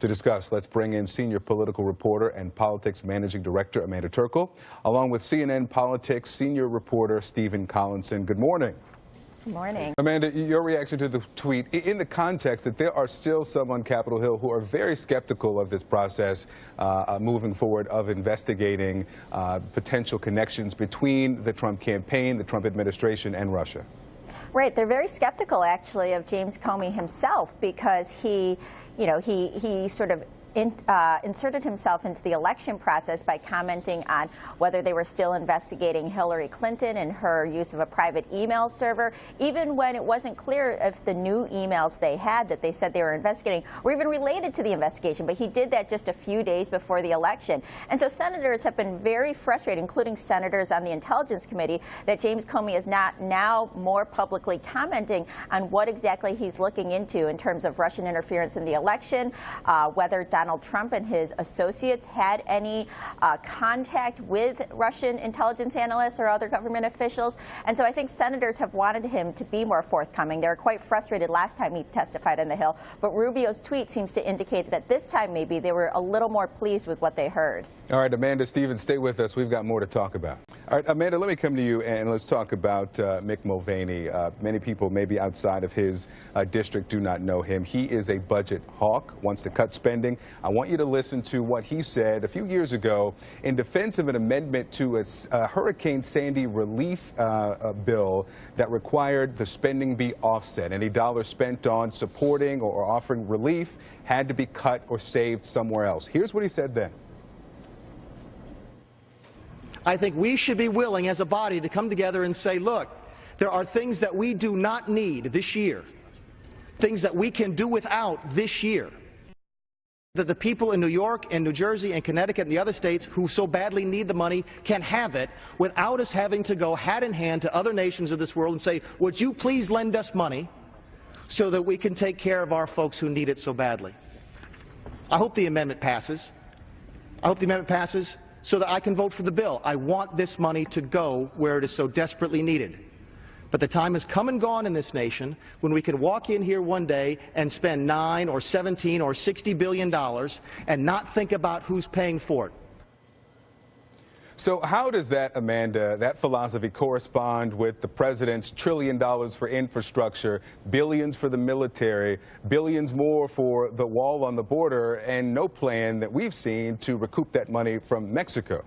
To discuss, let's bring in senior political reporter and politics managing director Amanda Terkel, along with CNN politics senior reporter Stephen Collinson. Good morning. Good morning. Amanda, your reaction to the tweet in the context that there are still some on Capitol Hill who are very skeptical of this process moving forward of investigating potential connections between the Trump campaign, the Trump administration, and Russia. Right. They're very skeptical, actually, of James Comey himself because he sort of inserted himself into the election process by commenting on whether they were still investigating Hillary Clinton and her use of a private email server, even when it wasn't clear if the new emails they had that they said they were investigating were even related to the investigation. But he did that just a few days before the election. And so senators have been very frustrated, including senators on the Intelligence Committee, that James Comey is not now more publicly commenting on what exactly he's looking into in terms of Russian interference in the election, whether Donald Trump and his associates had any contact with Russian intelligence analysts or other government officials. And so I think senators have wanted him to be more forthcoming. They were quite frustrated last time he testified on the Hill. But Rubio's tweet seems to indicate that this time maybe they were a little more pleased with what they heard. All right, Amanda, Stephen, stay with us. We've got more to talk about. All right, Amanda, let me come to you and let's talk about Mick Mulvaney. Many people maybe outside of his district do not know him. He is a budget hawk, wants to cut spending. I want you to listen to what he said a few years ago in defense of an amendment to a Hurricane Sandy relief bill that required the spending be offset. Any dollar spent on supporting or offering relief had to be cut or saved somewhere else. Here's what he said then. I think we should be willing as a body to come together and say, look, there are things that we do not need this year, things that we can do without this year, that the people in New York and New Jersey and Connecticut and the other states who so badly need the money can have it without us having to go hat in hand to other nations of this world and say, would you please lend us money so that we can take care of our folks who need it so badly. I hope the amendment passes. I hope the amendment passes so that I can vote for the bill. I want this money to go where it is so desperately needed. But the time has come and gone in this nation when we can walk in here one day and spend $9 or $17 or $60 billion and not think about who's paying for it. So how does that, Amanda, that philosophy correspond with the president's $1 trillion for infrastructure, billions for the military, billions more for the wall on the border, and no plan that we've seen to recoup that money from Mexico?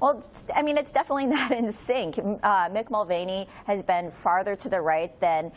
Well, I mean, it's definitely not in sync. Mick Mulvaney has been farther to the right than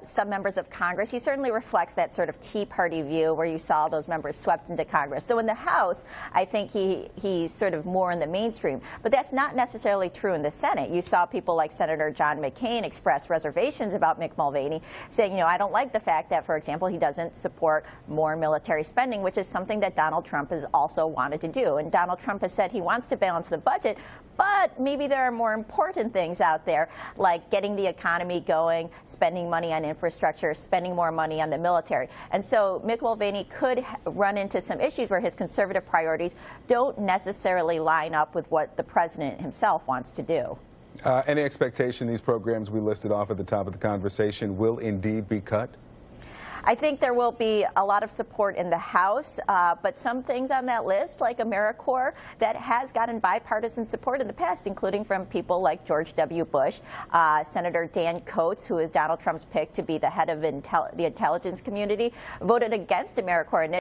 some members of Congress. He certainly reflects that sort of Tea Party view where you saw those members swept into Congress. So in the House, I think he's sort of more in the mainstream. But that's not necessarily true in the Senate. You saw people like Senator John McCain express reservations about Mick Mulvaney, saying, you know, I don't like the fact that, for example, he doesn't support more military spending, which is something that Donald Trump has also wanted to do. And Donald Trump has said he wants to balance the budget, but maybe there are more important things out there, like getting the economy going, spending money on infrastructure, spending more money on the military. And so Mick Mulvaney could run into some issues where his conservative priorities don't necessarily line up with what the president himself wants to do. Any expectation these programs we listed off at the top of the conversation will indeed be cut? I think there will be a lot of support in the House, but some things on that list, like AmeriCorps, that has gotten bipartisan support in the past, including from people like George W. Bush, Senator Dan Coats, who is Donald Trump's pick to be the head of the intelligence community, voted against AmeriCorps and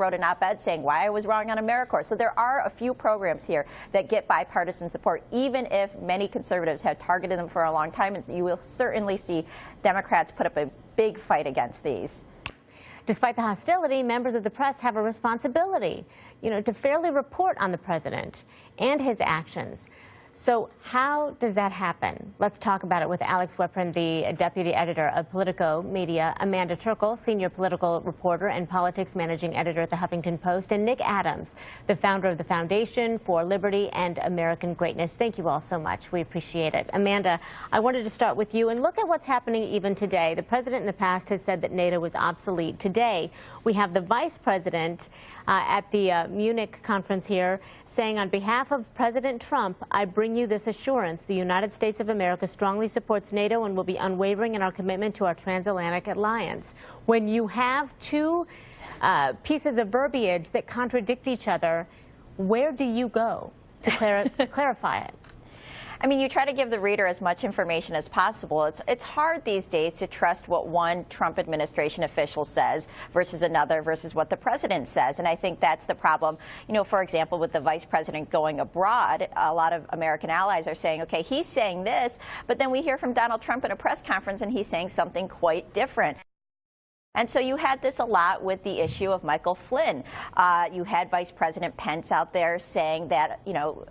wrote an op-ed saying why I was wrong on AmeriCorps. So there are a few programs here that get bipartisan support, even if many conservatives have targeted them for a long time. And you will certainly see Democrats put up a big fight against these. Despite the hostility, members of the press have a responsibility, to fairly report on the president and his actions. So how does that happen? Let's talk about it with Alex Weprin, the deputy editor of Politico Media, Amanda Terkel, senior political reporter and politics managing editor at the Huffington Post, and Nick Adams, the founder of the Foundation for Liberty and American Greatness. Thank you all so much. We appreciate it. Amanda, I wanted to start with you and look at what's happening even today. The president in the past has said that NATO was obsolete. Today, we have the vice president at the Munich conference here saying, on behalf of President Trump, I bring you this assurance. The United States of America strongly supports NATO and will be unwavering in our commitment to our transatlantic alliance. When you have two pieces of verbiage that contradict each other, where do you go to clarify it? I mean, you try to give the reader as much information as possible. It's hard these days to trust what one Trump administration official says versus another versus what the president says. And I think that's the problem. You know, for example, with the vice president going abroad, a lot of American allies are saying, okay, he's saying this, but then we hear from Donald Trump in a press conference and he's saying something quite different. And so you had this a lot with the issue of Michael Flynn. You had Vice President Pence out there saying that, you know,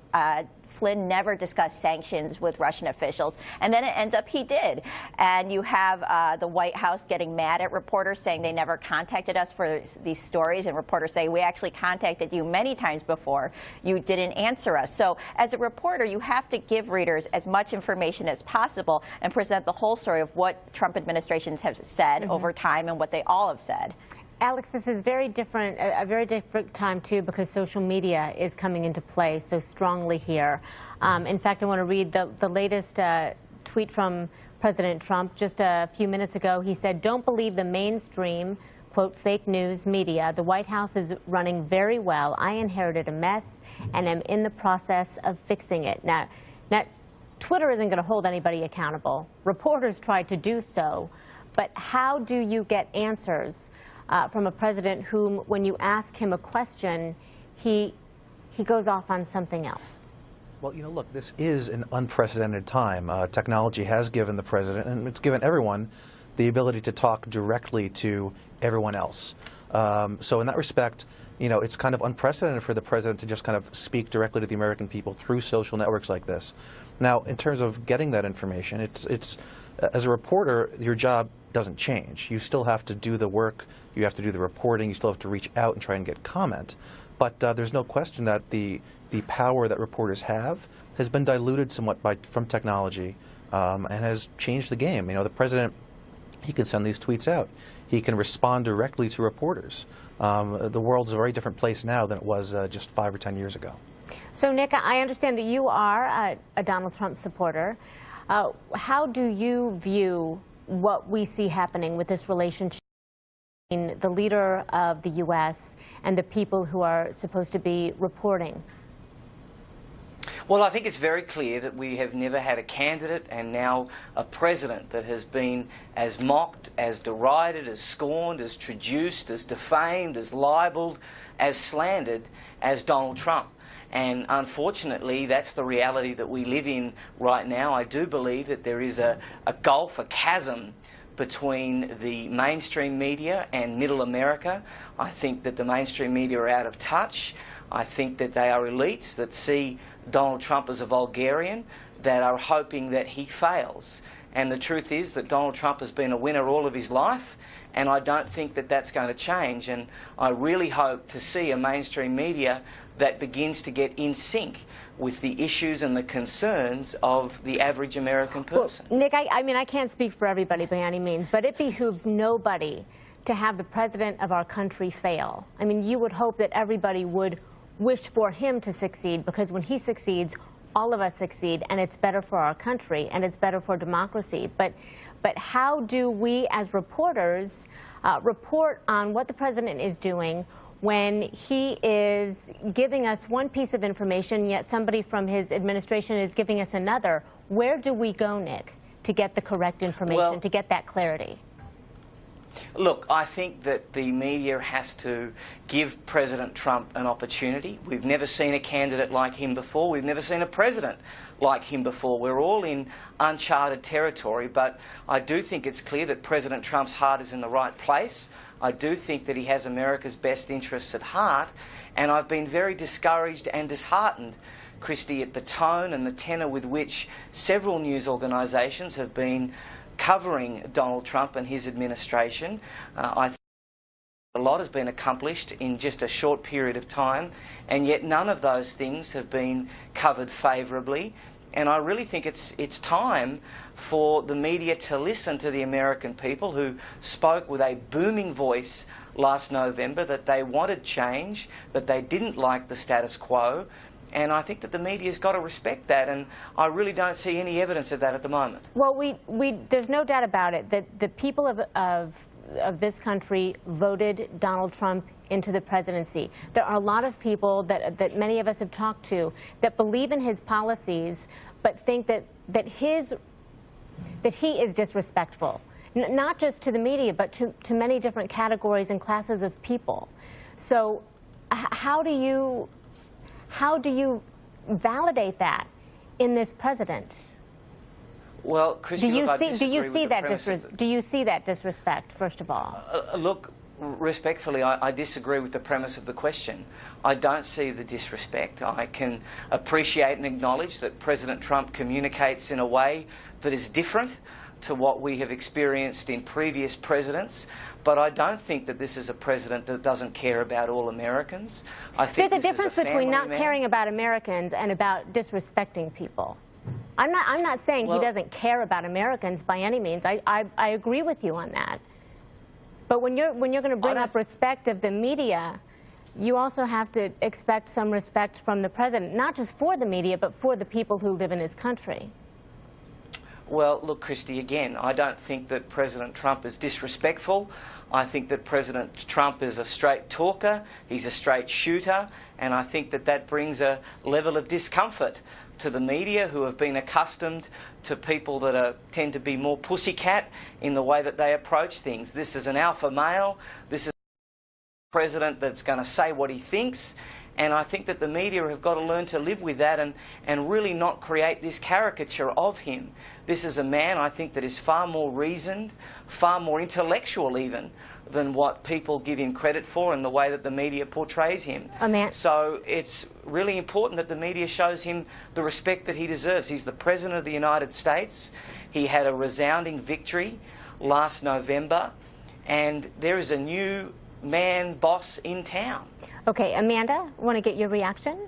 Flynn never discussed sanctions with Russian officials, and then it ends up he did. And you have the White House getting mad at reporters saying they never contacted us for these stories, and reporters say, we actually contacted you many times before. You didn't answer us. So as a reporter, you have to give readers as much information as possible and present the whole story of what Trump administrations have said over time and what they all have said. Alex, this is very different, a very different time, too, because social media is coming into play so strongly here. In fact, I want to read the latest tweet from President Trump just a few minutes ago. He said, "Don't believe the mainstream, quote, fake news media. The White House is running very well. I inherited a mess and am in the process of fixing it." Now Twitter isn't going to hold anybody accountable. Reporters tried to do so. But how do you get answers from a president whom, when you ask him a question, he goes off on something else? Well, you know, look, this is an unprecedented time. Technology has given the president, and it's given everyone, the ability to talk directly to everyone else. So in that respect, you know, it's kind of unprecedented for the president to just kind of speak directly to the American people through social networks like this. Now, in terms of getting that information, it's as a reporter, your job doesn't change. You still have to do the work, you have to do the reporting, you still have to reach out and try and get comment. But there's no question that the power that reporters have has been diluted somewhat from technology and has changed the game. You know, the president, he can send these tweets out. He can respond directly to reporters. The world's a very different place now than it was just 5 or 10 years ago. So, Nick, I understand that you are a Donald Trump supporter. How do you view what we see happening with this relationship between the leader of the U.S. and the people who are supposed to be reporting? Well, I think it's very clear that we have never had a candidate and now a president that has been as mocked, as derided, as scorned, as traduced, as defamed, as libeled, as slandered as Donald Trump. And unfortunately, that's the reality that we live in right now. I do believe that there is a gulf, a chasm between the mainstream media and middle America. I think that the mainstream media are out of touch. I think that they are elites that see Donald Trump as a vulgarian, that are hoping that he fails. And the truth is that Donald Trump has been a winner all of his life, and I don't think that that's going to change. And I really hope to see a mainstream media that begins to get in sync with the issues and the concerns of the average American person. Well, Nick, I mean, I can't speak for everybody by any means, but it behooves nobody to have the president of our country fail. I mean, you would hope that everybody would wish for him to succeed, because when he succeeds, all of us succeed, and it's better for our country, and it's better for democracy. But how do we as reporters report on what the president is doing when he is giving us one piece of information, yet somebody from his administration is giving us another? Where do we go, Nick, to get the correct information, to get that clarity? Look, I think that the media has to give President Trump an opportunity. We've never seen a candidate like him before. We've never seen a president like him before. We're all in uncharted territory, but I do think it's clear that President Trump's heart is in the right place. I do think that he has America's best interests at heart, and I've been very discouraged and disheartened, Christy, at the tone and the tenor with which several news organisations have been covering Donald Trump and his administration. I think a lot has been accomplished in just a short period of time, and yet none of those things have been covered favourably. And I really think it's time for the media to listen to the American people who spoke with a booming voice last November that they wanted change, that they didn't like the status quo. And I think that the media's got to respect that, and I really don't see any evidence of that at the moment. Well, there's no doubt about it that the people of of this country voted Donald Trump into the presidency. There are a lot of people that many of us have talked to that believe in his policies, but think that he is disrespectful, not just to the media, but to many different categories and classes of people. So how do you validate that in this president? Well, Christy, do you see that disrespect, first of all? Look, respectfully, I disagree with the premise of the question. I don't see the disrespect. I can appreciate and acknowledge that President Trump communicates in a way that is different to what we have experienced in previous presidents, but I don't think that this is a president that doesn't care about all Americans. I think there's a difference between not caring about Americans and about disrespecting people. I'm not saying he doesn't care about Americans by any means. I agree with you on that. But when you're going to bring up respect of the media, you also have to expect some respect from the president, not just for the media, but for the people who live in his country. Well, look, Christy, again, I don't think that President Trump is disrespectful. I think that President Trump is a straight talker, he's a straight shooter, and I think that that brings a level of discomfort to the media, who have been accustomed to people that tend to be more pussycat in the way that they approach things. This is an alpha male, this is a president that's going to say what he thinks, and I think that the media have got to learn to live with that and really not create this caricature of him. This is a man, I think, that is far more reasoned, far more intellectual even, than what people give him credit for and the way that the media portrays him. So it's really important that the media shows him the respect that he deserves. He's the President of the United States. He had a resounding victory last November, and there is a new man boss in town. Okay, Amanda, want to get your reaction?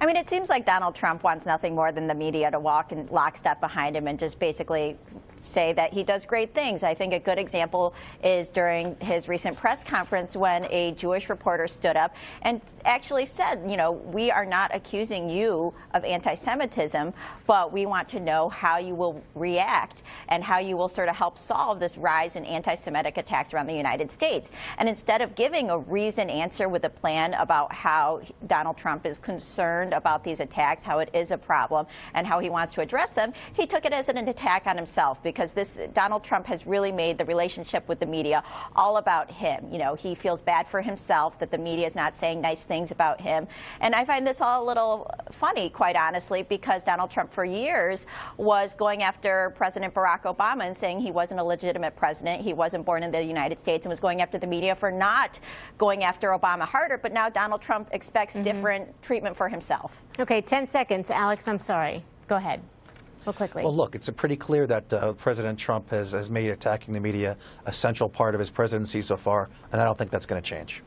I mean, it seems like Donald Trump wants nothing more than the media to walk in lockstep behind him and just basically say that he does great things. I think a good example is during his recent press conference when a Jewish reporter stood up and actually said, you know, we are not accusing you of anti-Semitism, but we want to know how you will react and how you will sort of help solve this rise in anti-Semitic attacks around the United States. And instead of giving a reasoned answer with a plan about how Donald Trump is concerned about these attacks, how it is a problem, and how he wants to address them, he took it as an attack on himself, because Donald Trump has really made the relationship with the media all about him. You know, he feels bad for himself that the media is not saying nice things about him. And I find this all a little funny, quite honestly, because Donald Trump for years was going after President Barack Obama and saying he wasn't a legitimate president, he wasn't born in the United States, and was going after the media for not going after Obama harder. But now Donald Trump expects different treatment for himself. Okay, 10 seconds. Alex, I'm sorry. Go ahead. Well, quickly. Well, look, it's pretty clear that President Trump has made attacking the media a central part of his presidency so far, and I don't think that's going to change.